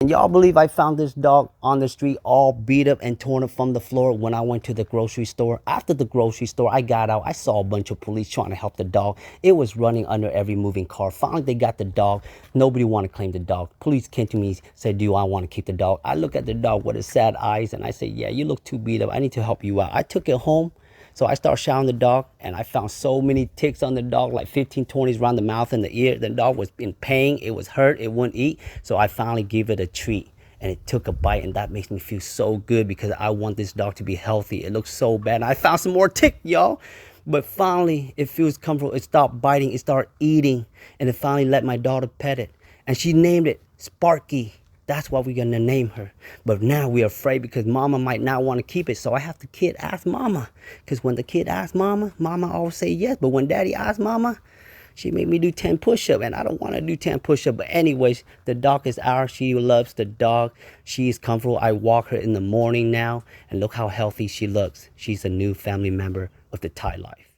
And y'all believe I found this dog on the street all beat up and torn up from the floor when I went to the grocery store? After the grocery store, I got out. I saw a bunch of police trying to help the dog. It was running under every moving car. Finally, they got the dog. Nobody wanted to claim the dog. Police came to me, said, do I want to keep the dog? I look at the dog with his sad eyes and I said, yeah, you look too beat up. I need to help you out. I took it home. So I started showering the dog and I found so many ticks on the dog, like 15, 20s around the mouth and the ear. The dog was in pain. It was hurt. It wouldn't eat. So I finally gave it a treat and it took a bite, and that makes me feel so good because I want this dog to be healthy. It looks so bad. And I found some more tick, y'all. But finally, it feels comfortable. It stopped biting. It started eating. And it finally let my daughter pet it. And she named it Sparky. That's what we're going to name her. But now we're afraid because mama might not want to keep it. So I have the kid ask mama. Because when the kid asks mama, mama always say yes. But when daddy asks mama, she made me do 10 push-ups. And I don't want to do 10 push-ups. But anyways, the dog is ours. She loves the dog. She is comfortable. I walk her in the morning now. And look how healthy she looks. She's a new family member of the Thai life.